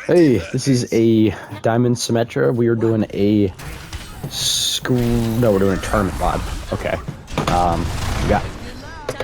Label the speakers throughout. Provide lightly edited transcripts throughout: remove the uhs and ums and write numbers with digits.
Speaker 1: Hey, this is a Diamond Symmetra. We are doing a we're doing a tournament mod. Okay. We got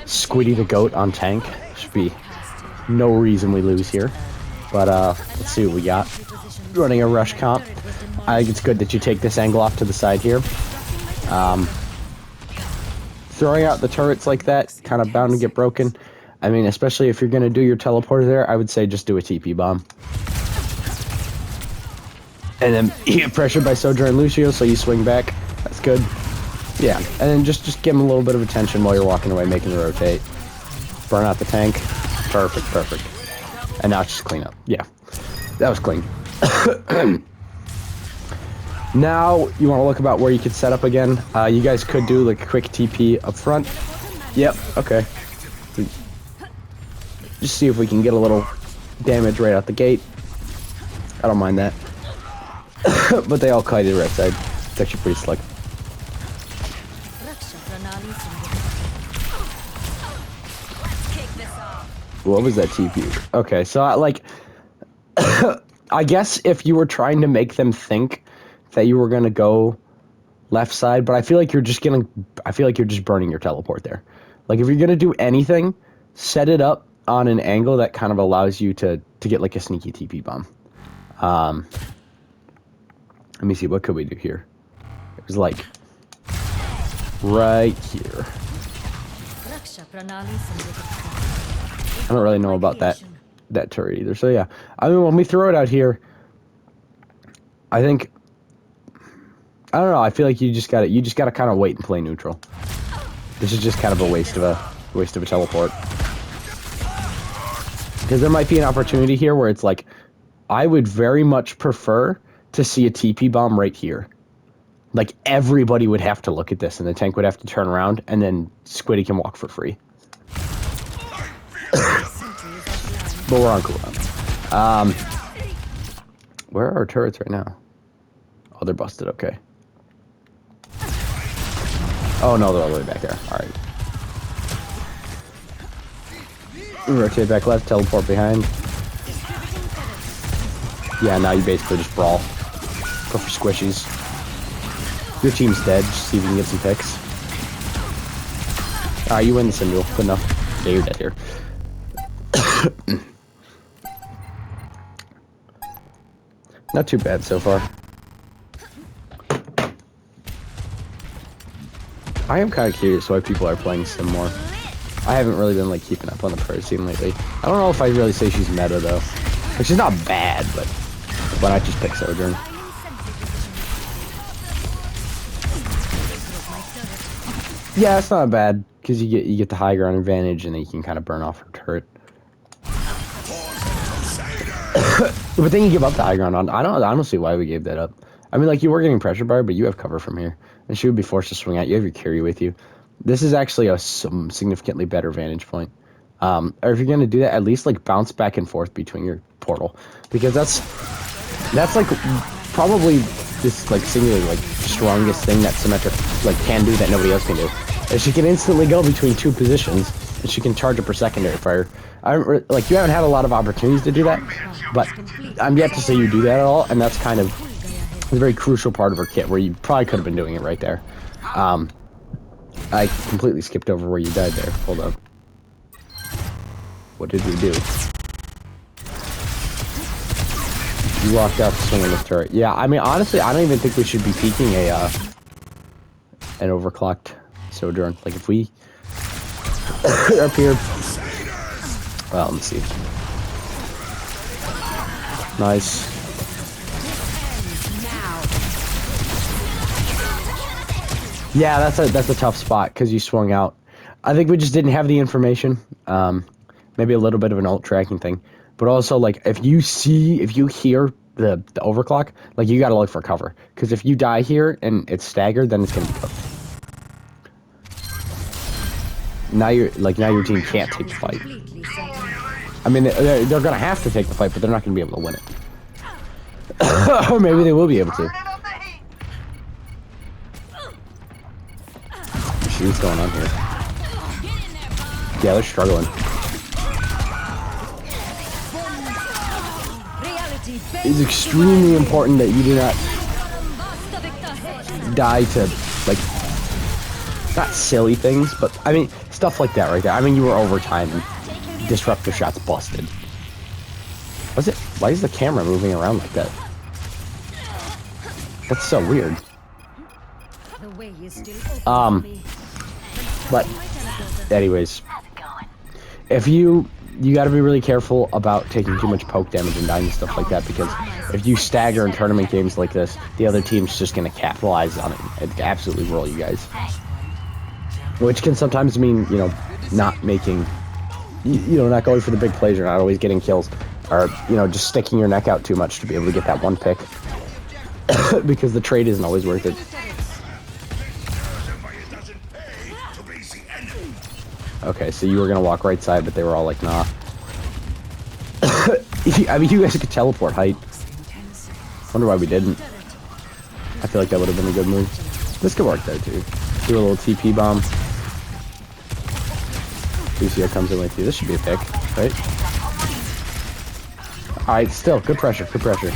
Speaker 1: Squiddy the Goat on tank. Should be no reason we lose here. But let's see what we got. Running a rush comp. I think it's good that you take this angle off to the side here. Throwing out the turrets like that, kind of bound to get broken. I mean, especially if you're going to do your teleporter there, I would say just do a TP bomb. And then you get pressured by Sojourn and Lucio, so you swing back. That's good. Yeah, and then just give him a little bit of attention while you're walking away, making the rotate. Burn out the tank. Perfect, perfect. And now it's just clean up. Yeah, that was clean. Now, you want to look about where you could set up again. You guys could do like a quick TP up front. Yep, okay. Just see if we can get a little damage right out the gate. I don't mind that. But they all kited right side. It's actually pretty slick. What was that TP? Okay, so I guess if you were trying to make them think that you were gonna go left side, but I feel like you're just burning your teleport there. Like if you're gonna do anything, set it up on an angle that kind of allows you to get like a sneaky TP bomb. Let me see, what could we do here? It was like right here. I don't really know about that turret either. So yeah, I mean, when we throw it out here, I think, I don't know, I feel like you just gotta kind of wait and play neutral. This is just kind of a waste of a teleport. Because there might be an opportunity here where it's like, I would very much prefer to see a TP bomb right here. Like, everybody would have to look at this, and the tank would have to turn around, and then Squiddy can walk for free. But we're on cooldown. Where are our turrets right now? Oh, they're busted, okay. Oh, no, they're all the way back there. Alright. Rotate back left, teleport behind. Yeah, now you basically just brawl. Go for squishies. Your team's dead, just see if you can get some picks. Alright, you win the sim duel. Good enough. Yeah, you're dead here. Not too bad so far. I am kind of curious why people are playing Sim more. I haven't really been like keeping up on the pro scene lately. I don't know if I'd really say she's meta though. Like, she's not bad, but why not just pick Sojourn? Yeah, it's not bad because you get the high ground advantage, and then you can kind of burn off her turret. But then you give up the high ground on. I don't see why we gave that up. I mean, like, you were getting pressure bar, but you have cover from here, and she would be forced to swing out. You have your carry with you. This is actually some significantly better vantage point. Or if you're gonna do that, at least like bounce back and forth between your portal, because that's like probably this like singularly like strongest thing that Symmetra like can do that nobody else can do. Is she can instantly go between two positions, and she can charge up her secondary fire. Like, you haven't had a lot of opportunities to do that, but I'm yet to say you do that at all, and that's kind of a very crucial part of her kit where you probably could have been doing it right there. I completely skipped over where you died there. Hold up. What did we do? You walked out swinging this turret. Yeah, I mean, honestly, I don't even think we should be peeking an overclocked Sojourn. Like, if we up here. Well, let me see. Nice. Yeah, that's a tough spot because you swung out. I think we just didn't have the information. Maybe a little bit of an ult tracking thing, but also like if you hear the overclock, like you gotta look for cover, because if you die here and it's staggered, then it's gonna be cooked. Now your team can't take the fight. I mean, they're gonna have to take the fight, but they're not gonna be able to win it. Or maybe they will be able to. What's going on here? Yeah, they're struggling. it's extremely important that you do not die to, like, not silly things, but, I mean, stuff like that right there. I mean, you were overtime and disruptor shots busted. Why is the camera moving around like that? That's so weird. But anyways, if you gotta be really careful about taking too much poke damage and dying and stuff like that, because if you stagger in tournament games like this, the other team's just gonna capitalize on it and absolutely roll you guys. Which can sometimes mean, you know, not making, you know, not going for the big plays or not always getting kills, or, you know, just sticking your neck out too much to be able to get that one pick. Because the trade isn't always worth it. Okay, so you were gonna walk right side, but they were all like, nah. I mean, you guys could teleport height. Wonder why we didn't. I feel like that would have been a good move. This could work there too. Do a little TP bomb. Lucio comes in with you. This should be a pick, right? Alright, still, good pressure, good pressure.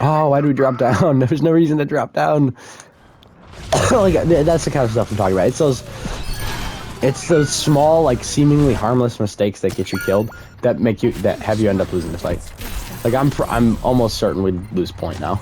Speaker 1: Oh, why do we drop down? There's no reason to drop down. Like, that's the kind of stuff I'm talking about. It's those small, like, seemingly harmless mistakes that get you killed that have you end up losing the fight. Like, I'm almost certain we'd lose point now.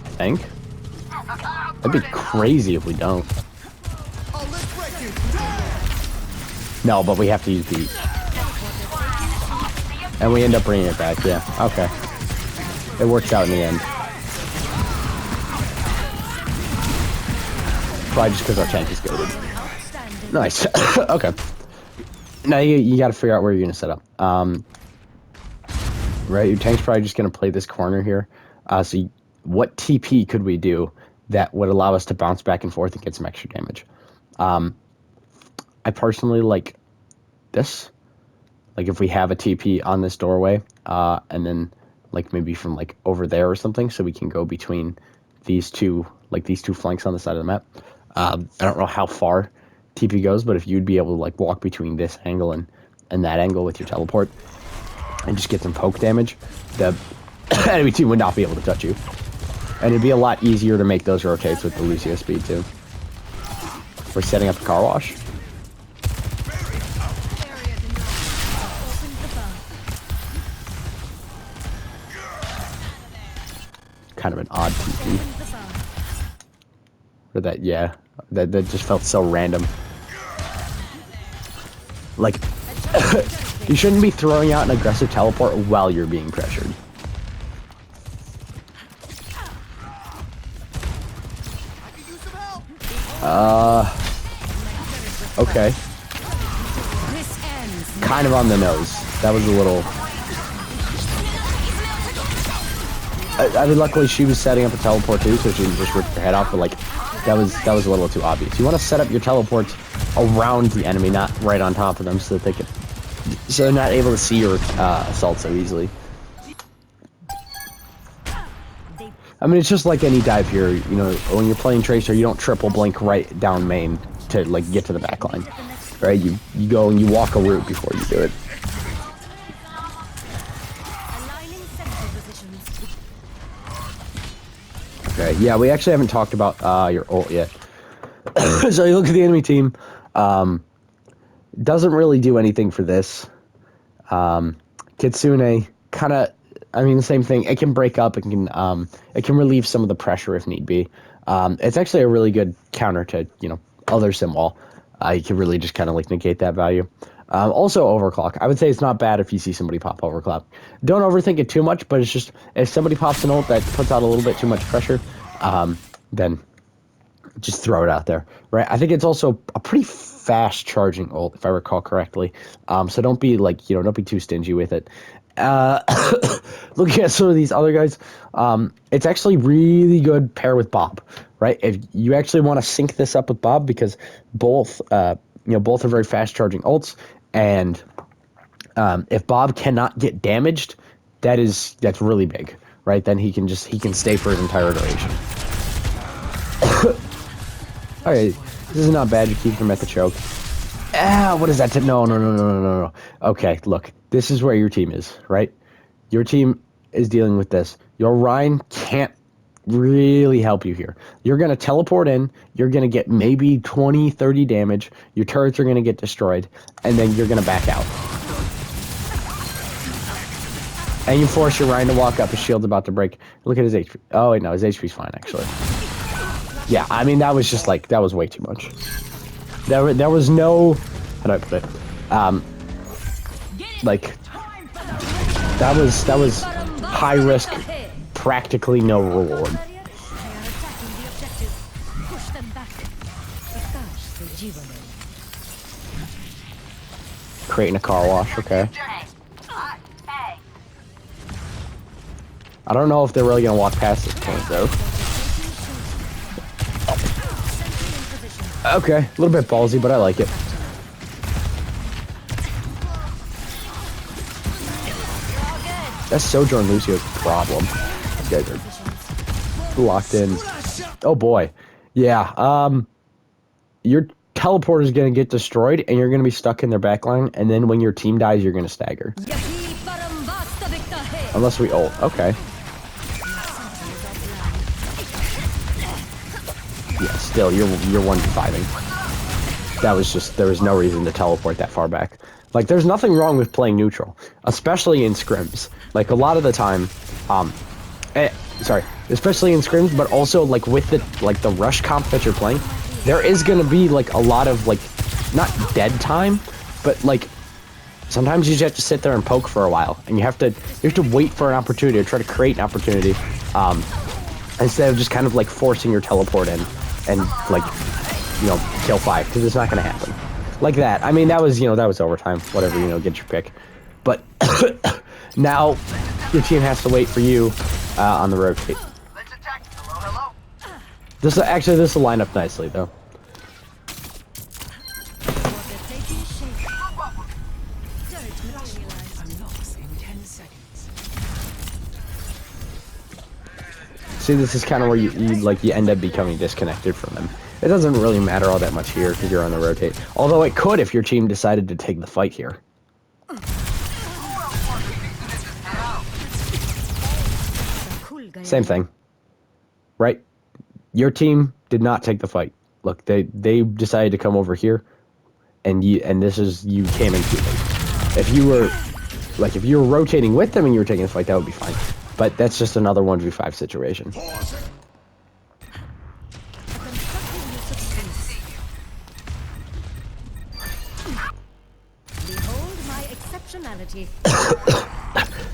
Speaker 1: I think. That'd be crazy if we don't. No, but we have to use beat. And we end up bringing it back, yeah. Okay. It works out in the end. Probably just because our tank is goated. Nice. Okay. Now you got to figure out where you're going to set up. Right, your tank's probably just going to play this corner here. So what TP could we do that would allow us to bounce back and forth and get some extra damage? I personally like this. Like if we have a TP on this doorway, and then like maybe from like over there or something, so we can go between these two flanks on the side of the map. I don't know how far TP goes, but if you'd be able to like walk between this angle and that angle with your teleport and just get some poke damage, the enemy team would not be able to touch you. And it'd be a lot easier to make those rotates with the Lucio speed too. We're setting up a car wash. Kind of an odd TP. Or that, yeah, that just felt so random. Like, you shouldn't be throwing out an aggressive teleport while you're being pressured. Okay. Kind of on the nose. That was a little... I mean, luckily she was setting up a teleport too, so she didn't just rip her head off, but like, that was a little too obvious. You want to set up your teleports around the enemy, not right on top of them, so that they're not able to see your assault so easily. I mean, it's just like any dive here, you know, when you're playing Tracer, you don't triple blink right down main to, like, get to the back line, right? You go and you walk a route before you do it. Okay, yeah, we actually haven't talked about your ult yet. So you look at the enemy team, doesn't really do anything for this. Kitsune, kind of, I mean, the same thing. It can break up. It can relieve some of the pressure if need be. It's actually a really good counter to, you know, other Sym wall. You can really just kind of like negate that value. Also overclock. I would say it's not bad if you see somebody pop overclock. Don't overthink it too much, but it's just if somebody pops an ult that puts out a little bit too much pressure, then just throw it out there, right? I think it's also a pretty fast charging ult, if I recall correctly. So don't be like, you know, don't be too stingy with it. Looking at some of these other guys, it's actually really good pair with Bob, right? If you actually want to sync this up with Bob, because both, you know, both are very fast charging ults, and if Bob cannot get damaged, that's really big, right? Then he can stay for his entire duration. All right, this is not bad. You keep him at the choke. What is that? No, no, no, no, no, no, no. Okay, look. This is where your team is, right? Your team is dealing with this. Your Rhine can't really help you here. You're going to teleport in. You're going to get maybe 20, 30 damage. Your turrets are going to get destroyed. And then you're going to back out. And you force your Rhine to walk up. His shield's about to break. Look at his HP. Oh, wait, no. His HP's fine, actually. Yeah, I mean, that was just like, that was way too much. There was no, how do I put it? Like, that was high risk, practically no reward. Creating a car wash, okay. I don't know if they're really gonna walk past this point though. Okay, a little bit ballsy, but I like it. That's Sojourn Lucio's problem. These guys are locked in. Oh boy. Yeah, your teleporter is gonna get destroyed and you're gonna be stuck in their backline, and then when your team dies, you're gonna stagger. Unless we ult. Okay. Yeah, still, you're 1v5ing. That was just, there was no reason to teleport that far back. Like, there's nothing wrong with playing neutral, especially in scrims. Like, a lot of the time, especially in scrims, but also, like, with the rush comp that you're playing, there is gonna be, like, a lot of, like, not dead time, but, like, sometimes you just have to sit there and poke for a while, and you have to wait for an opportunity, or try to create an opportunity, instead of just kind of, like, forcing your teleport in, and, like, you know, kill 5, because it's not gonna happen. Like that. I mean, that was, you know, that was overtime. Whatever, you know, get your pick. But now your team has to wait for you on the rotate.
Speaker 2: Let's attack. Hello, hello.
Speaker 1: This will line up nicely, though. See, this is kind of where you end up becoming disconnected from them. It doesn't really matter all that much here because you're on the rotate. Although it could if your team decided to take the fight here. Same thing. Right? Your team did not take the fight. Look, they decided to come over here, and you came in too late. If you were rotating with them and you were taking the fight, that would be fine. But that's just another 1v5 situation.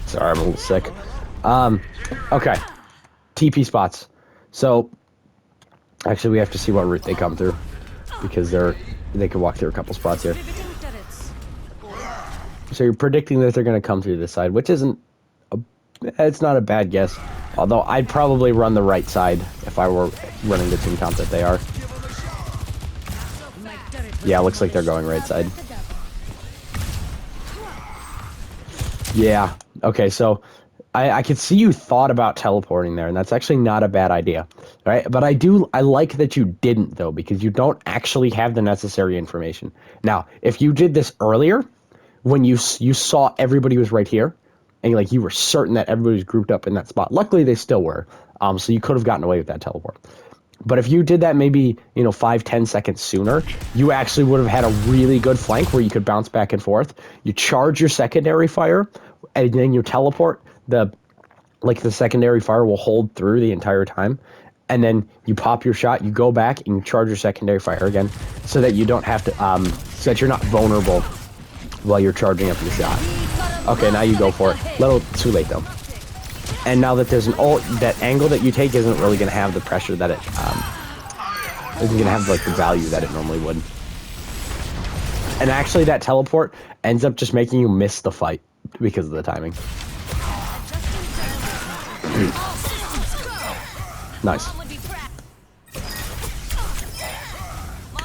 Speaker 1: Sorry, I'm a little sick. Okay. TP spots. So, actually, we have to see what route they come through, because they can walk through a couple spots here. So you're predicting that they're going to come through this side, which it's not a bad guess. Although I'd probably run the right side if I were running the team comp that they are. Yeah, looks like they're going right side. Yeah. Okay, so I could see you thought about teleporting there, and that's actually not a bad idea, right? But I like that you didn't, though, because you don't actually have the necessary information. Now, if you did this earlier, when you saw everybody was right here, and you were certain that everybody was grouped up in that spot. Luckily, they still were, so you could have gotten away with that teleport. But if you did that maybe, 5-10 seconds sooner, you actually would have had a really good flank where you could bounce back and forth. You charge your secondary fire, and then you teleport. The secondary fire will hold through the entire time. And then you pop your shot, you go back, and you charge your secondary fire again, so that you don't have to, so that you're not vulnerable while you're charging up your shot. Okay, now you go for it. Little too late, though. And now that there's an ult, that angle that you take isn't really going to have the pressure that it, isn't going to have, the value that it normally would. And actually, that teleport ends up just making you miss the fight because of the timing. Nice.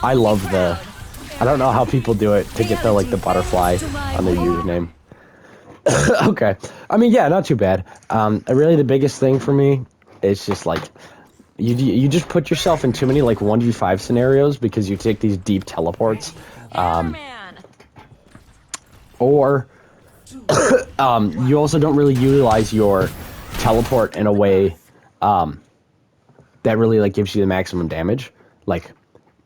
Speaker 1: I love I don't know how people do it to get the butterfly on their username. Okay. I mean, yeah, not too bad. Really the biggest thing for me is just you just put yourself in too many 1v5 scenarios because you take these deep teleports. Or you also don't really utilize your teleport in a way that really like gives you the maximum damage, like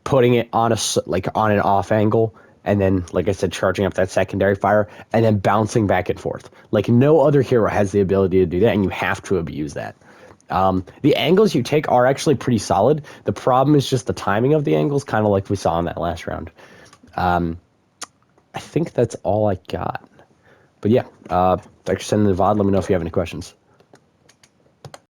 Speaker 1: putting it on on an off angle, and then like I said, charging up that secondary fire and then bouncing back and forth. Like no other hero has the ability to do that, and you have to abuse that. The angles you take are actually pretty solid. The problem is just the timing of the angles, kind of like we saw in that last round. I think that's all I got. But yeah, thanks for sending the VOD. Let me know if you have any questions.